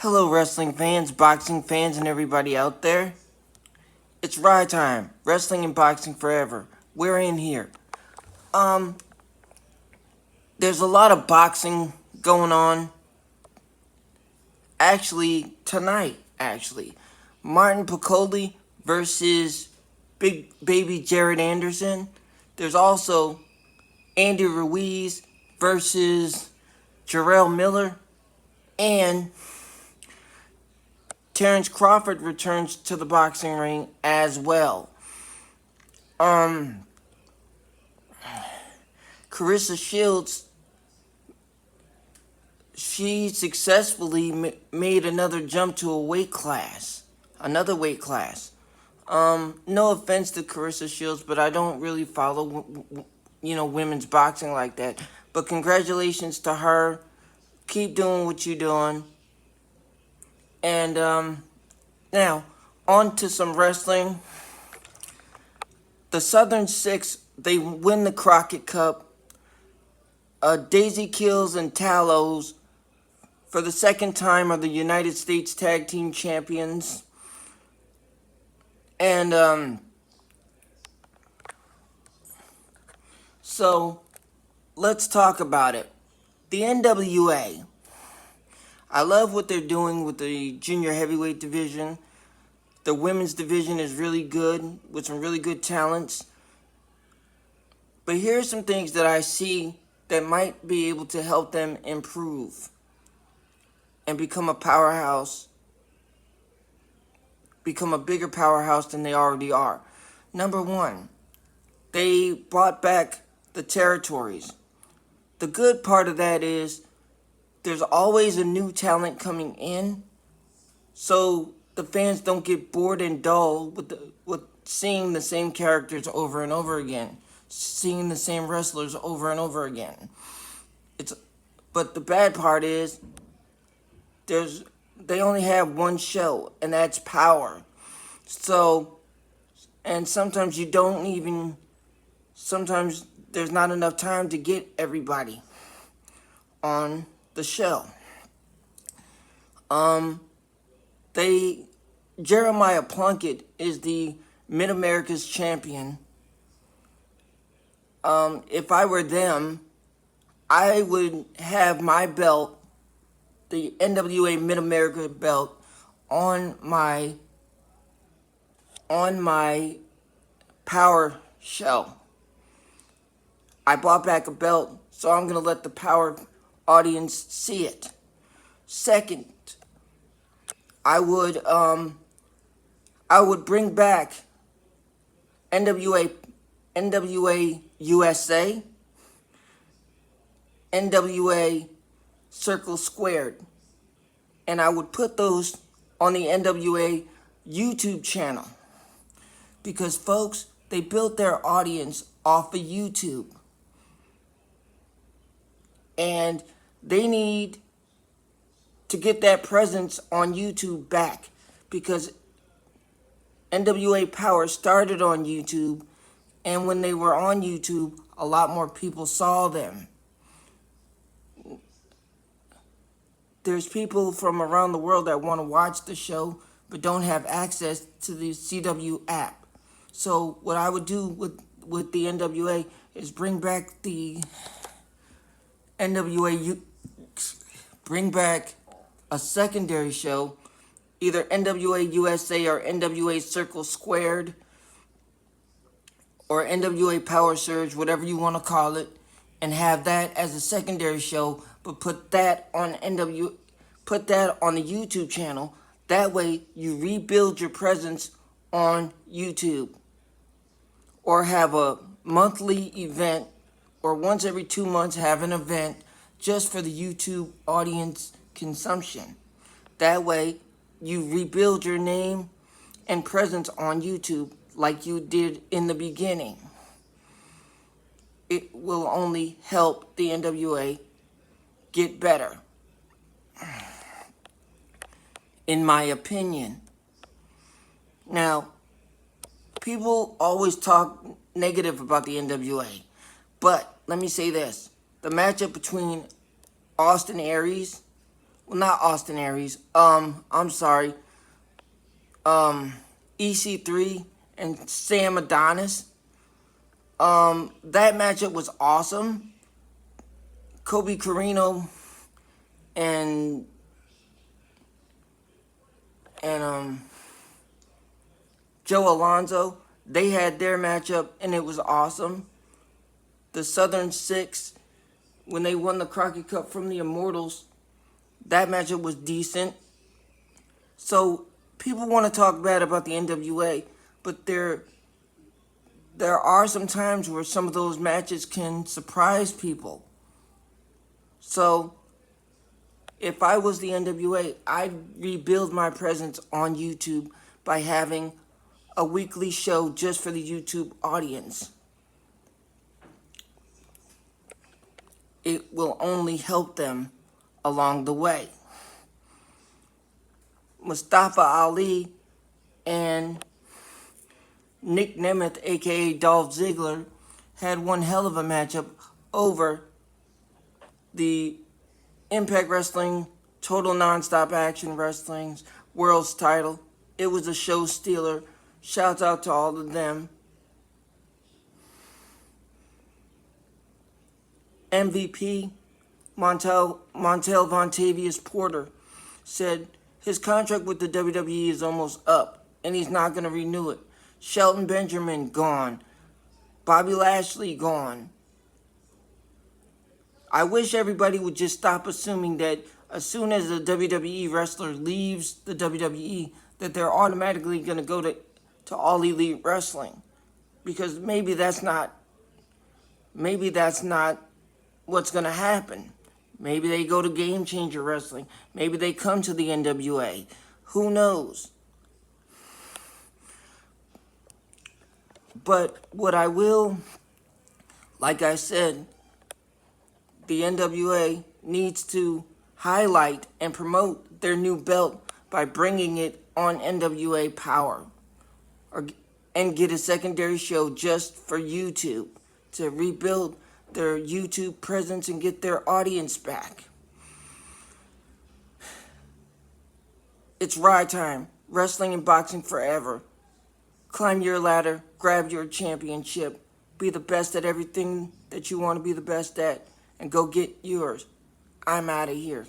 Hello, wrestling fans, boxing fans, and everybody out there. It's Ride Time, Wrestling and Boxing Forever. We're in here. There's a lot of boxing going on. Tonight. Martin Piccoli versus Big Baby Jared Anderson. There's also Andy Ruiz versus Jarrell Miller. And Terence Crawford returns to the boxing ring as well. Carissa Shields, she successfully made another jump to another weight class. No offense to Carissa Shields, but I don't really follow, women's boxing like that. But congratulations to her. Keep doing what you're doing. And now, on to some wrestling. The Southern Six, they win the Crockett Cup. Daisy Kills and Talos, for the second time, are the United States Tag Team Champions. And so, let's talk about it. The NWA. I love what they're doing with the junior heavyweight division. The women's division is really good, with some really good talents. But here's some things that I see that might be able to help them improve and become a powerhouse, become a bigger powerhouse than they already are. Number one, they brought back the territories. The good part of that is there's always a new talent coming in, so the fans don't get bored and dull with seeing the same characters over and over again, seeing the same wrestlers over and over again. But the bad part is they only have one show, and that's Power. So, and sometimes sometimes there's not enough time to get everybody on the show. Jeremiah Plunkett is the Mid-America's champion. If I were them, I would have my belt, the NWA Mid-America belt, on my Power show. I bought back a belt, so I'm going to let the Power audience see it. Second, I would bring back NWA USA, NWA Circle Squared, and I would put those on the NWA YouTube channel, because folks, they built their audience off of YouTube, and they need to get that presence on YouTube back, because NWA Power started on YouTube, and when they were on YouTube, a lot more people saw them. There's people from around the world that want to watch the show but don't have access to the CW app. So what I would do with the NWA is bring back the bring back a secondary show, either NWA USA or NWA Circle Squared or NWA Power Surge, whatever you want to call it, and have that as a secondary show, but put that on the YouTube channel. That way you rebuild your presence on YouTube. Or have a monthly event, or once every 2 months have an event just for the YouTube audience consumption. That way you rebuild your name and presence on YouTube like you did in the beginning. It will only help the NWA get better, in my opinion. Now, people always talk negative about the NWA, but let me say this. The matchup between Austin Aries Well, not Austin Aries. I'm sorry. EC3 and Sam Adonis. That matchup was awesome. Kobe Carino and and Joe Alonzo, they had their matchup and it was awesome. The Southern Six, when they won the Crockett Cup from the Immortals, that matchup was decent. So people want to talk bad about the NWA, but there are some times where some of those matches can surprise people. So if I was the NWA, I'd rebuild my presence on YouTube by having a weekly show just for the YouTube audience. It will only help them along the way. Mustafa Ali and Nick Nemeth, aka Dolph Ziggler, had one hell of a matchup over the Impact Wrestling, Total Nonstop Action Wrestling's World's title. It was a show stealer. Shouts out to all of them. MVP Montel Vontavious Porter said his contract with the WWE is almost up and he's not going to renew it. Shelton Benjamin gone. Bobby Lashley gone. I wish everybody would just stop assuming that as soon as a WWE wrestler leaves the WWE, that they're automatically going to go to All Elite Wrestling. Because maybe that's not what's going to happen. Maybe they go to Game Changer Wrestling. Maybe they come to the NWA. Who knows? But what I will, like I said, the NWA needs to highlight and promote their new belt by bringing it on NWA Power, and get a secondary show just for YouTube to rebuild their YouTube presence and get their audience back. It's ride time. Wrestling and boxing forever. Climb your ladder, grab your championship, be the best at everything that you want to be the best at, and go get yours. I'm out of here.